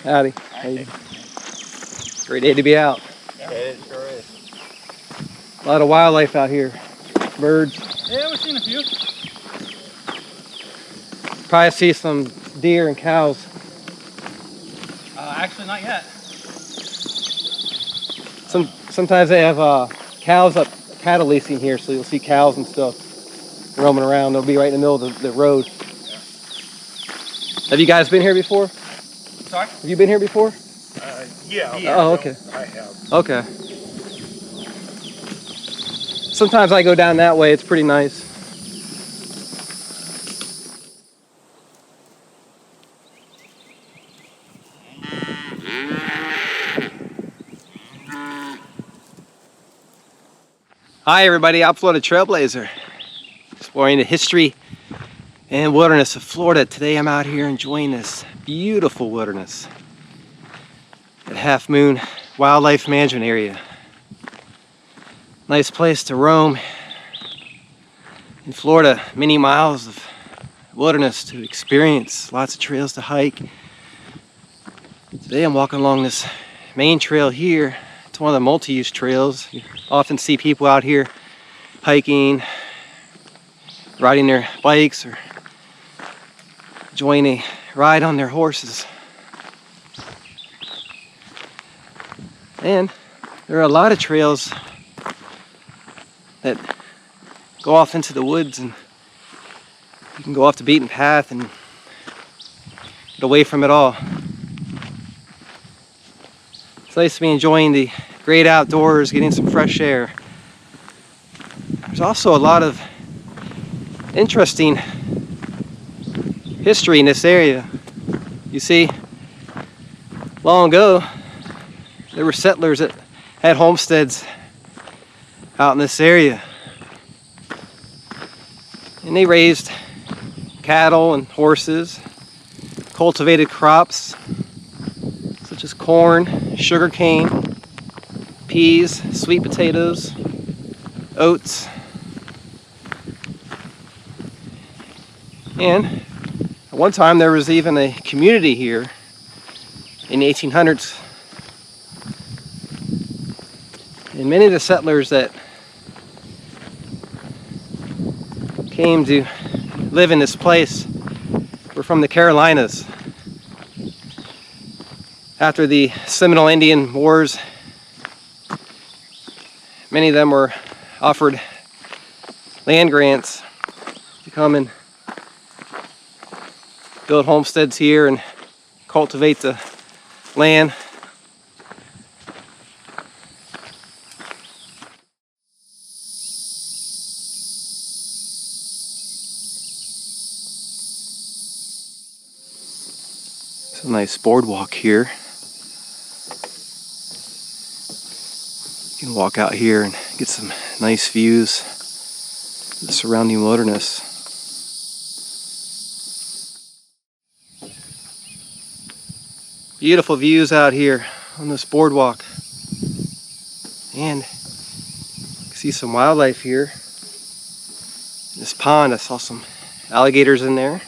Howdy. Hey. Great day to be out. Yeah, it sure is. A lot of wildlife out here. Birds. Yeah, we've seen a few. Probably see some deer and cows. Actually, not yet. Sometimes they have cows up cattle leasing here, so you'll see cows and stuff roaming around. They'll be right in the middle of the road. Yeah. Have you guys been here before? Sorry? Have you been here before? Yeah. Oh, okay. I have. Okay. Sometimes I go down that way. It's pretty nice. Hi everybody, I'm Florida Trailblazer, exploring the history and wilderness of Florida. Today I'm out here enjoying this beautiful wilderness at Half Moon Wildlife Management Area. Nice place to roam in Florida, many miles of wilderness to experience, lots of trails to hike. Today I'm walking along this main trail here. It's one of the multi-use trails. You often see people out here hiking, riding their bikes, or enjoying a ride on their horses. And there are a lot of trails that go off into the woods, and you can go off the beaten path and get away from it all. It's nice to be enjoying the great outdoors, getting some fresh air. There's also a lot of interesting history in this area. You see, long ago, there were settlers that had homesteads out in this area. And they raised cattle and horses, cultivated crops such as corn, sugarcane, peas, sweet potatoes, oats. And at one time there was even a community here in the 1800s. And many of the settlers that came to live in this place were from the Carolinas. After the Seminole Indian Wars, many of them were offered land grants to come and build homesteads here and cultivate the land. It's a nice boardwalk here. You can walk out here and get some nice views of the surrounding wilderness. Beautiful views out here on this boardwalk. And you can see some wildlife here. In this pond, I saw some alligators in there.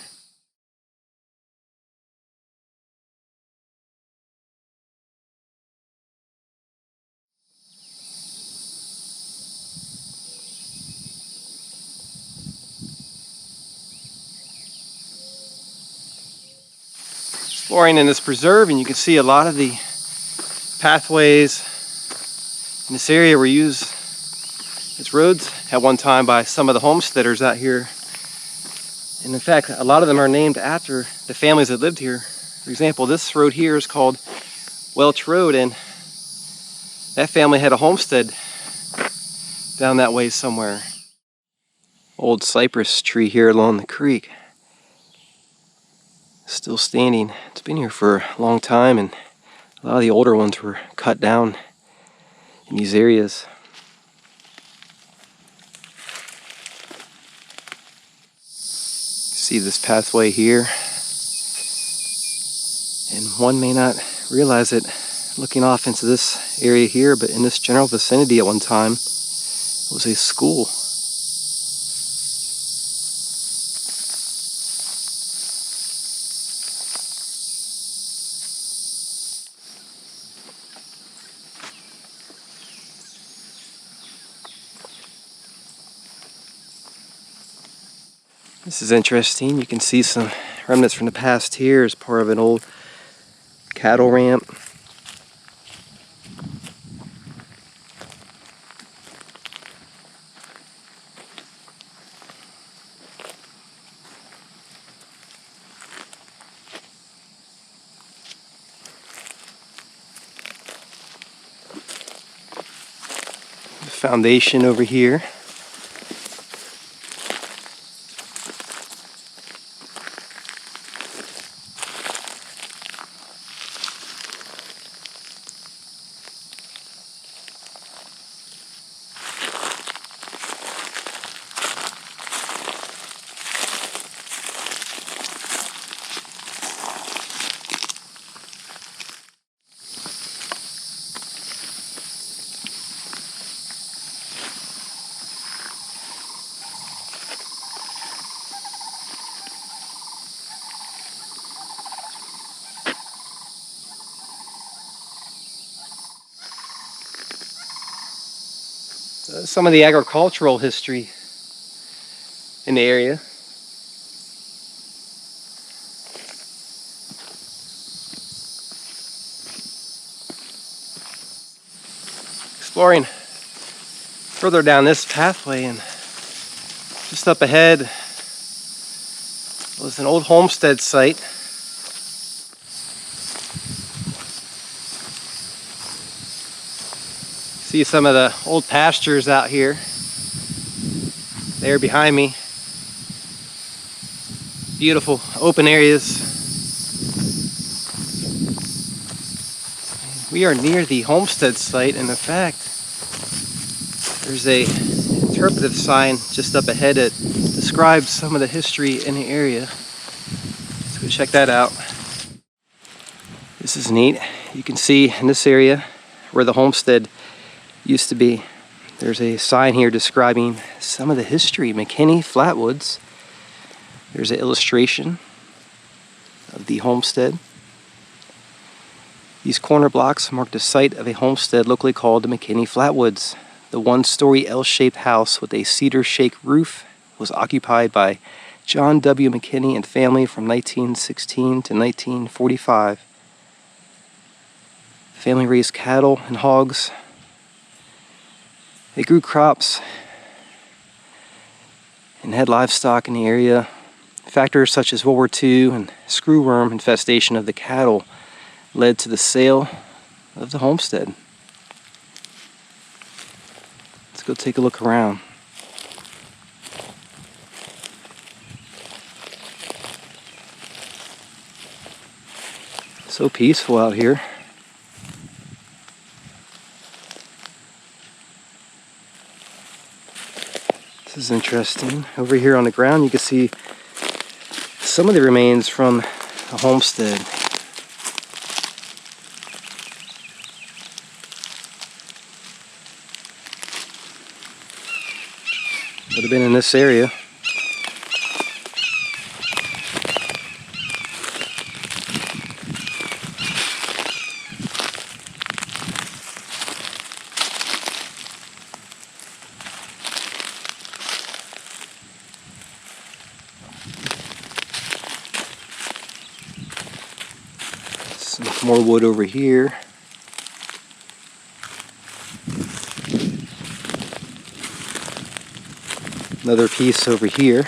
Exploring in this preserve, and you can see a lot of the pathways in this area were used as roads at one time by some of the homesteaders out here. And in fact, a lot of them are named after the families that lived here. For example, this road here is called Welch Road, and that family had a homestead down that way somewhere. Old cypress tree here along the creek. Still standing. It's been here for a long time, and a lot of the older ones were cut down in these areas. See this pathway here, and one may not realize it looking off into this area here, but in this general vicinity at one time was a school. This is interesting. You can see some remnants from the past here as part of an old cattle ramp. The foundation over here. Some of the agricultural history in the area. Exploring further down this pathway, and just up ahead was an old homestead site. See some of the old pastures out here. There behind me. Beautiful open areas. We are near the homestead site, and in fact, there's a interpretive sign just up ahead that describes some of the history in the area. Let's go check that out. This is neat. You can see in this area where the homestead used to be, there's a sign here describing some of the history. McKinney Flatwoods. There's an illustration of the homestead. These corner blocks mark the site of a homestead locally called the McKinney Flatwoods. The one-story L-shaped house with a cedar shake roof was occupied by John W. McKinney and family from 1916 to 1945. The family raised cattle and hogs. They grew crops and had livestock in the area. Factors such as World War II and screwworm infestation of the cattle led to the sale of the homestead. Let's go take a look around. So peaceful out here. This is interesting. Over here on the ground you can see some of the remains from the homestead. Would have been in this area. Some more wood over here. Another piece over here.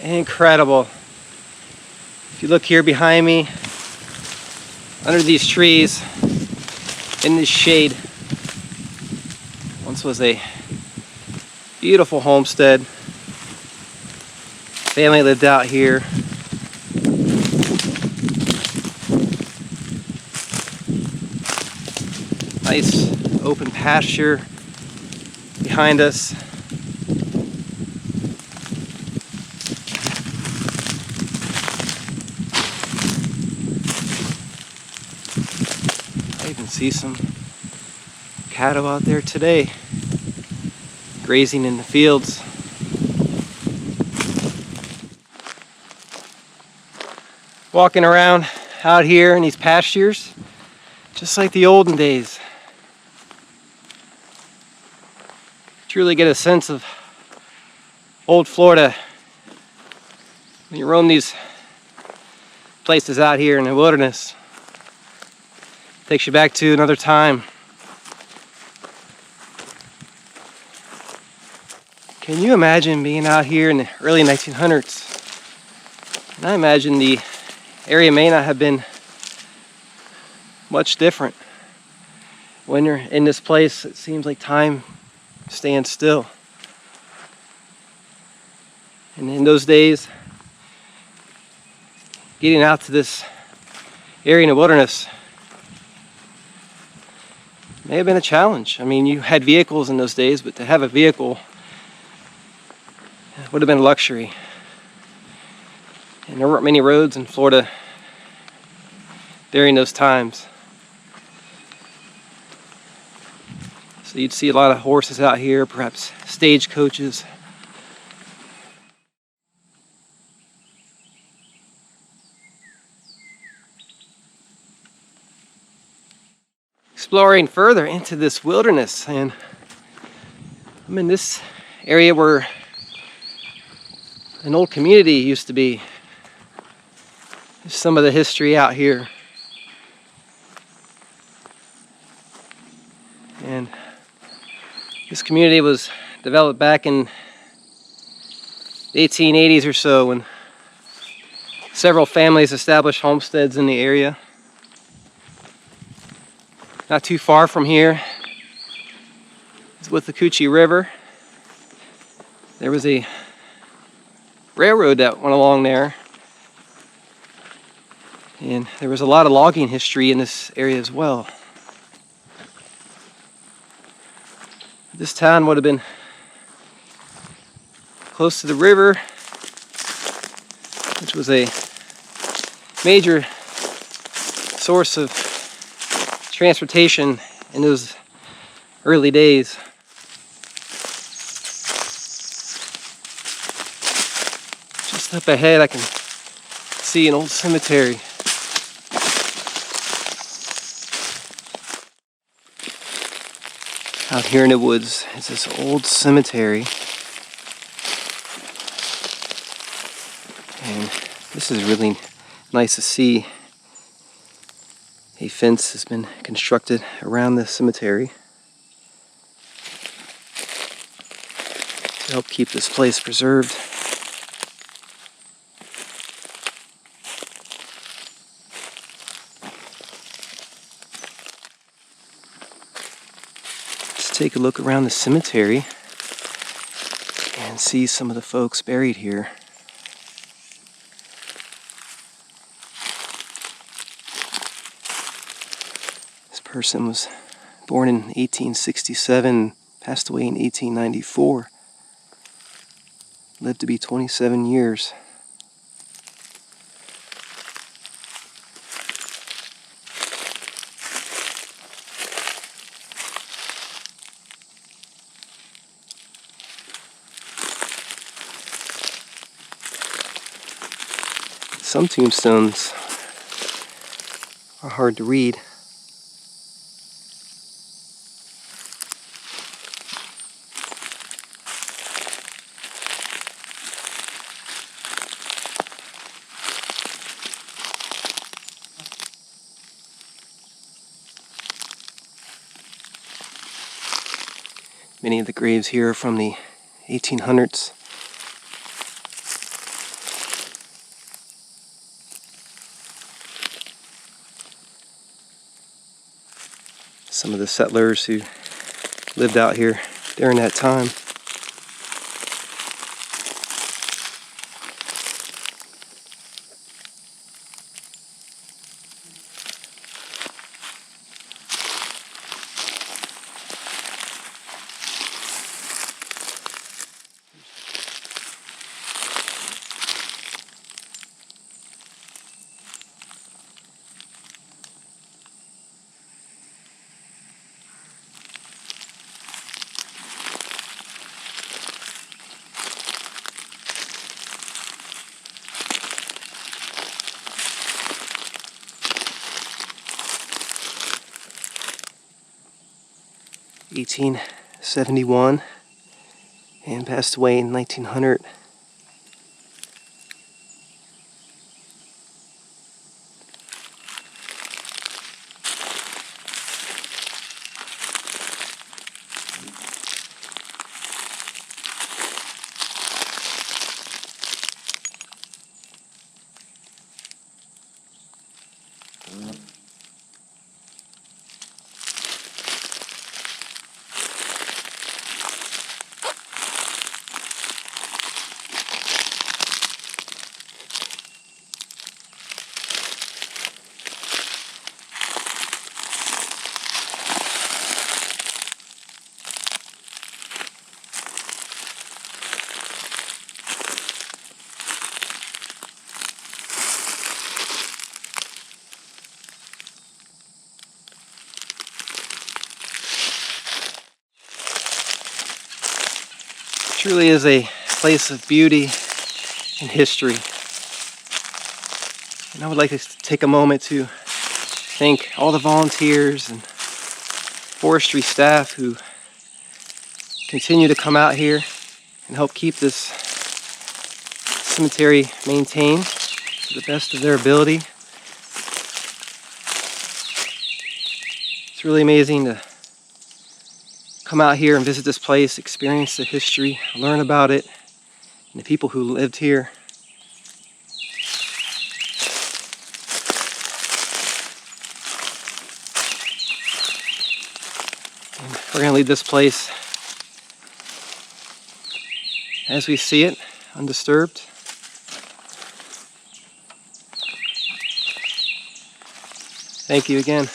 Incredible. If you look here behind me, under these trees, in this shade, once was a beautiful homestead. Family lived out here. Nice open pasture behind us. I even see some cattle out there today, grazing in the fields. Walking around out here in these pastures, just like the olden days. Truly get a sense of old Florida when you roam these places out here in the wilderness. Takes you back to another time. Can you imagine being out here in the early 1900s? And I imagine the area may not have been much different. When you're in this place, it seems like time stands still. And in those days, getting out to this area in the wilderness may have been a challenge. I mean, you had vehicles in those days, but to have a vehicle would have been a luxury. And there weren't many roads in Florida during those times. So you'd see a lot of horses out here, perhaps stagecoaches. Exploring further into this wilderness, and I'm in this area where an old community used to be. There's some of the history out here. And this community was developed back in the 1880s or so when several families established homesteads in the area. Not too far from here is with the Coochie River. There was a railroad that went along there, and there was a lot of logging history in this area as well. This town would have been close to the river, which was a major source of transportation in those early days. Just up ahead I can see an old cemetery. Out here in the woods is this old cemetery. And this is really nice to see. A fence has been constructed around the cemetery to help keep this place preserved. Let's take a look around the cemetery and see some of the folks buried here. Person was born in 1867, passed away in 1894, lived to be 27 years. Some tombstones are hard to read. Many of the graves here are from the 1800s. Some of the settlers who lived out here during that time. 1871 and passed away in 1900. Truly is a place of beauty and history. And I would like to take a moment to thank all the volunteers and forestry staff who continue to come out here and help keep this cemetery maintained to the best of their ability. It's really amazing to come out here and visit this place, experience the history, learn about it, and the people who lived here. And we're going to leave this place as we see it, undisturbed. Thank you again.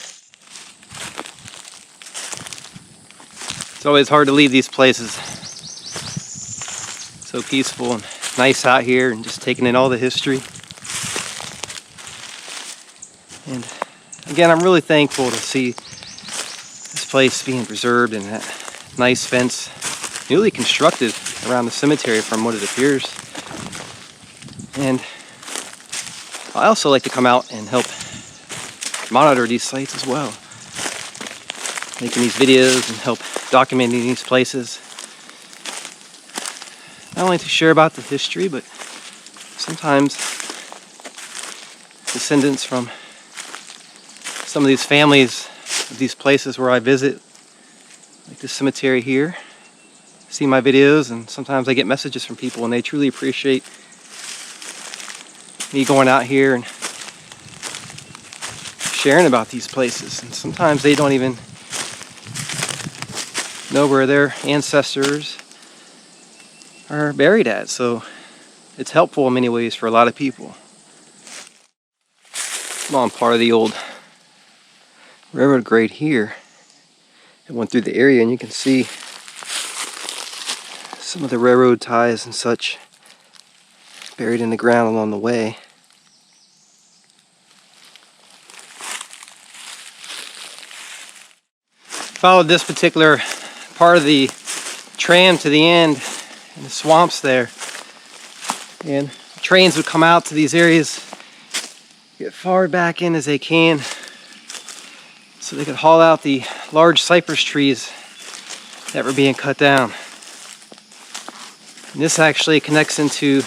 It's always hard to leave these places. So peaceful and nice out here and just taking in all the history. And again, I'm really thankful to see this place being preserved and that nice fence newly constructed around the cemetery from what it appears. And I also like to come out and help monitor these sites as well, making these videos and help documenting these places, not only to share about the history, but sometimes descendants from some of these families of these places where I visit, like this cemetery here, see my videos, and sometimes I get messages from people and they truly appreciate me going out here and sharing about these places. And sometimes they don't even know where their ancestors are buried at, so it's helpful in many ways for a lot of people. I'm on part of the old railroad grade here. It went through the area and you can see some of the railroad ties and such buried in the ground along the way. Followed this particular part of the tram to the end in the swamps there, and trains would come out to these areas, get far back in as they can so they could haul out the large cypress trees that were being cut down. And this actually connects into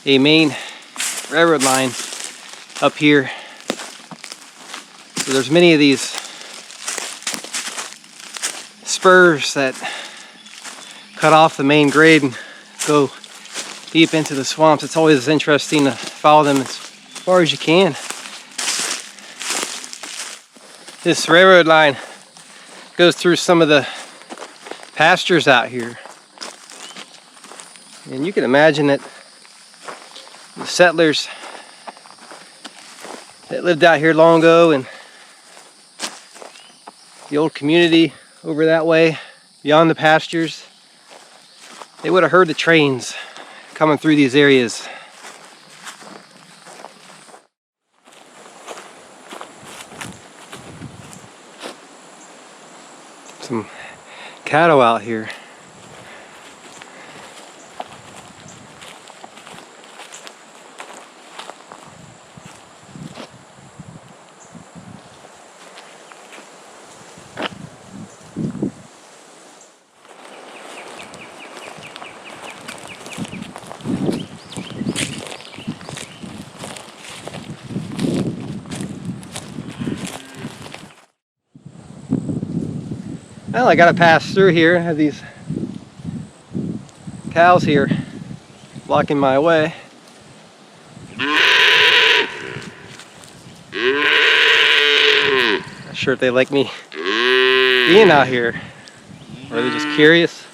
a main railroad line up here. So there's many of these spurs that cut off the main grade and go deep into the swamps. It's always interesting to follow them as far as you can. This railroad line goes through some of the pastures out here. And you can imagine that the settlers that lived out here long ago and the old community over that way, beyond the pastures, they would have heard the trains coming through these areas. Some cattle out here. Well, I gotta pass through here. I have these cows here blocking my way. Not sure if they like me being out here, or are they just curious?